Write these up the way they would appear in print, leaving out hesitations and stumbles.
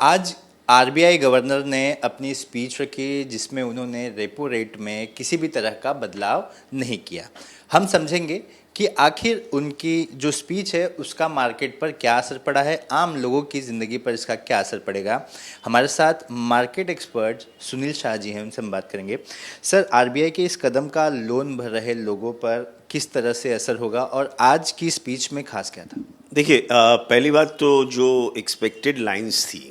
आज RBI governor ने अपनी स्पीच रखी जिसमें उन्होंने रेपो रेट में किसी भी तरह का बदलाव नहीं किया। हम समझेंगे कि आखिर उनकी जो स्पीच है उसका मार्केट पर क्या असर पड़ा है, आम लोगों की ज़िंदगी पर इसका क्या असर पड़ेगा। हमारे साथ मार्केट एक्सपर्ट सुनील शाह जी हैं, उनसे हम बात करेंगे। सर, आरबीआई के इस कदम का लोन भर रहे लोगों पर किस तरह से असर होगा और आज की स्पीच में खास क्या था? देखिए, पहली बात तो जो एक्सपेक्टेड लाइंस थी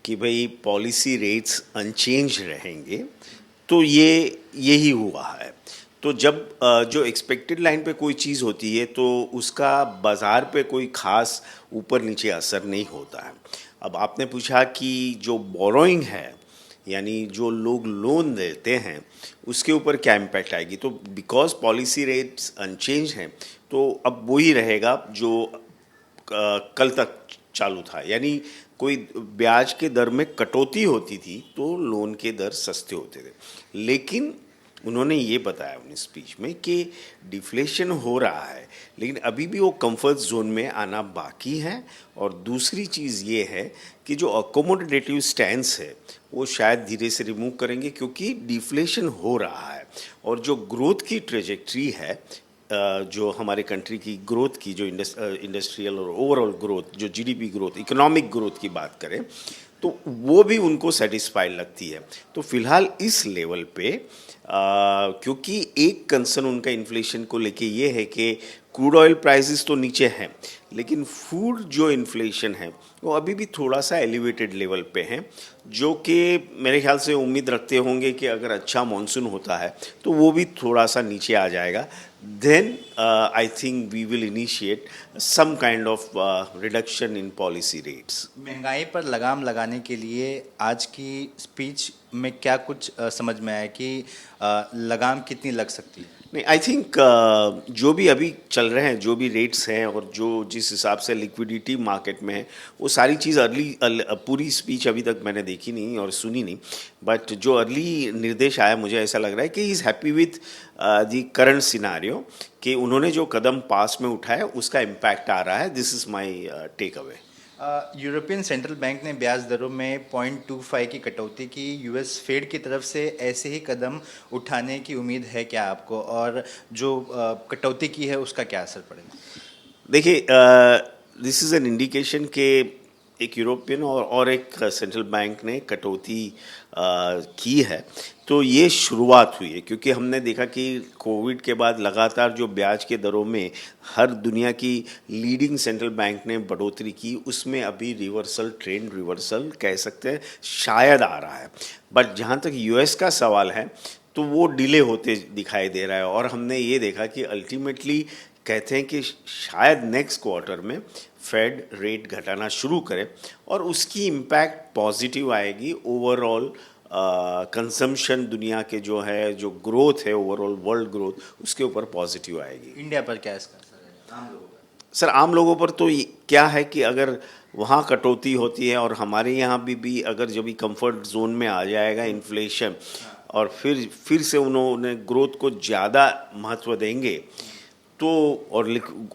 कि भाई पॉलिसी रेट्स अनचेंज रहेंगे, तो यही हुआ है। तो जब जो एक्सपेक्टेड लाइन पे कोई चीज़ होती है तो उसका बाज़ार पे कोई ख़ास ऊपर नीचे असर नहीं होता है। अब आपने पूछा कि जो बोरोइंग है, यानी जो लोग लोन देते हैं, उसके ऊपर क्या इम्पैक्ट आएगी। तो बिकॉज पॉलिसी रेट्स अनचेंज हैं, तो अब वही रहेगा जो कल तक चालू था। यानी कोई ब्याज के दर में कटौती होती थी तो लोन के दर सस्ते होते थे। लेकिन उन्होंने ये बताया अपनी स्पीच में कि डिफ्लेशन हो रहा है, लेकिन अभी भी वो कंफर्ट जोन में आना बाकी है। और दूसरी चीज़ ये है कि जो अकोमोडेटिव स्टैंस है वो शायद धीरे से रिमूव करेंगे, क्योंकि डिफ्लेशन हो रहा है। और जो ग्रोथ की ट्रेजेक्ट्री है, जो हमारे कंट्री की ग्रोथ की, जो इंडस्ट्रियल और ओवरऑल ग्रोथ, जो जीडीपी ग्रोथ, इकोनॉमिक ग्रोथ की बात करें, तो वो भी उनको सेटिस्फाइड लगती है। तो फिलहाल इस लेवल पे क्योंकि एक कंसर्न उनका इन्फ्लेशन को लेके ये है कि क्रूड ऑयल प्राइसेस तो नीचे हैं, लेकिन फूड जो इन्फ्लेशन है वो अभी भी थोड़ा सा एलिवेटेड लेवल पे है, जो कि मेरे ख्याल से उम्मीद रखते होंगे कि अगर अच्छा मानसून होता है तो वो भी थोड़ा सा नीचे आ जाएगा। then I think we will initiate some kind of reduction in policy rates. महंगाई पर लगाम लगाने के लिए आज की स्पीच में क्या कुछ समझ में आया कि लगाम कितनी लग सकती है? नहीं, आई थिंक जो भी अभी चल रहे हैं, जो भी रेट्स हैं और जो जिस हिसाब से लिक्विडिटी मार्केट में है, वो सारी चीज़ पूरी स्पीच अभी तक मैंने देखी नहीं और सुनी नहीं, बट जो अर्ली निर्देश आया मुझे ऐसा लग रहा है कि is happy with the current scenario, कि उन्होंने जो कदम पास में उठाया उसका इम्पैक्ट आ रहा है। This is my takeaway. European central bank ने ब्याज दरों में 0.25 की कटौती की। यूएस फेड की तरफ से ऐसे ही कदम उठाने की उम्मीद है क्या आपको, और जो कटौती की है उसका क्या असर पड़ेगा? देखिए, दिस इज़ एन इंडिकेशन के एक यूरोपियन और एक सेंट्रल बैंक ने कटौती की है। तो ये शुरुआत हुई है, क्योंकि हमने देखा कि कोविड के बाद लगातार जो ब्याज के दरों में हर दुनिया की लीडिंग सेंट्रल बैंक ने बढ़ोतरी की, उसमें अभी ट्रेंड रिवर्सल कह सकते हैं शायद आ रहा है। बट जहाँ तक यूएस का सवाल है तो वो डिले होते दिखाई दे रहा है, और हमने ये देखा कि अल्टीमेटली कहते हैं कि शायद नेक्स्ट क्वार्टर में फेड रेट घटाना शुरू करे और उसकी इम्पैक्ट पॉजिटिव आएगी। ओवरऑल कंजम्पशन दुनिया के जो है, जो ग्रोथ है, ओवरऑल वर्ल्ड ग्रोथ, उसके ऊपर पॉजिटिव आएगी। इंडिया पर क्या इसका असर है आम लोगों पर? सर, आम लोगों पर तो क्या है कि अगर वहाँ कटौती होती है और हमारे यहाँ भी अगर जब भी कंफर्ट जोन में आ जाएगा इन्फ्लेशन, और फिर से उन्होंने ग्रोथ को ज़्यादा महत्व देंगे, तो और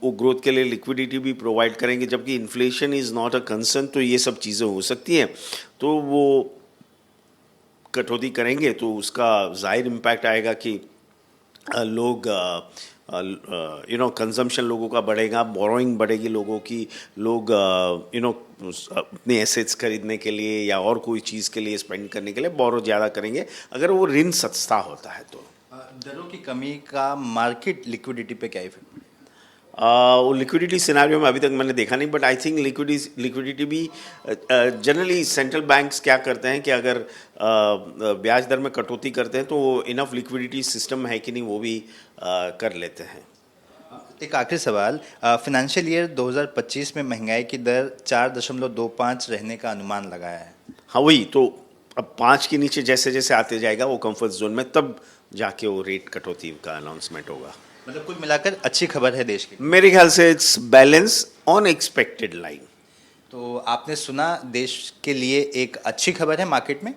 वो ग्रोथ के लिए लिक्विडिटी भी प्रोवाइड करेंगे, जबकि inflation is not a concern, तो ये सब चीज़ें हो सकती हैं। तो वो कटौती करेंगे तो उसका ज़ाहिर इम्पैक्ट आएगा कि लोग कंजम्पशन लोगों का बढ़ेगा, बोरोइंग बढ़ेगी लोगों की, लोग अपने एसेट्स खरीदने के लिए या और कोई चीज़ के लिए स्पेंड करने के लिए बोरो ज़्यादा करेंगे, अगर वो ऋण सस्ता होता है तो। दरों की कमी का मार्केट लिक्विडिटी पे क्या इफेक्ट पड़ेगा? वो लिक्विडिटी सिनारियो में अभी तक मैंने देखा नहीं, बट आई थिंक लिक्विडिटी भी जनरली सेंट्रल बैंक्स क्या करते हैं कि अगर ब्याज दर में कटौती करते हैं तो इनफ लिक्विडिटी सिस्टम है कि नहीं वो भी कर लेते हैं। एक आखिरी सवाल, फिनेंशियल ईयर 2025 में महंगाई की दर 4.25 रहने का अनुमान लगाया है। हाँ, वही तो। अब 5 के नीचे जैसे जैसे आते जाएगा वो कंफर्ट जोन में, तब जाके वो रेट कटौती का अनाउंसमेंट होगा। मतलब कुल मिलाकर अच्छी खबर है देश की। मेरे ख्याल से it's balance on expected line. तो आपने सुना, देश के लिए एक अच्छी खबर है मार्केट में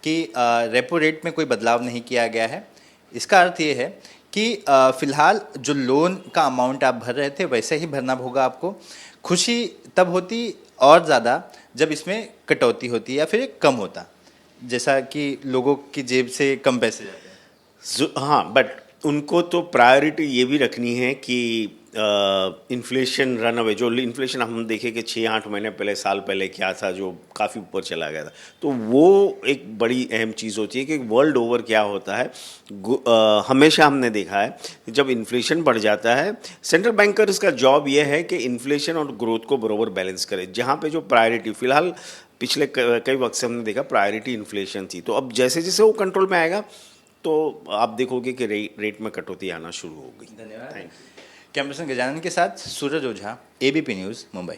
कि रेपो रेट में कोई बदलाव नहीं किया गया है। इसका अर्थ ये है कि फिलहाल जो लोन का अमाउंट आप भर रहे थे वैसे ही भरना होगा आपको। खुशी तब होती और ज़्यादा जब इसमें कटौती होती है या फिर कम होता, जैसा कि लोगों की जेब से कम पैसे जाते हैं? हाँ, बट उनको तो प्रायोरिटी ये भी रखनी है कि इन्फ्लेशन रन अवे, जो इन्फ्लेशन हम देखें कि 6-8 महीने पहले, साल पहले क्या था जो काफ़ी ऊपर चला गया था, तो वो एक बड़ी अहम चीज़ होती है कि वर्ल्ड ओवर क्या होता है। हमेशा हमने देखा है कि जब इन्फ्लेशन बढ़ जाता है, सेंट्रल बैंकर्स का जॉब ये है कि इन्फ्लेशन और ग्रोथ को बरोबर बैलेंस करे। जहाँ पे जो प्रायोरिटी फिलहाल पिछले कई वक्त से हमने देखा प्रायोरिटी इन्फ्लेशन थी, तो अब जैसे जैसे वो कंट्रोल में आएगा तो आप देखोगे कि रेट में कटौती आना शुरू हो गई। धन्यवाद। Thank you. Camera person Gajanan के साथ सूरज ओझा, एबीपी न्यूज़, मुंबई।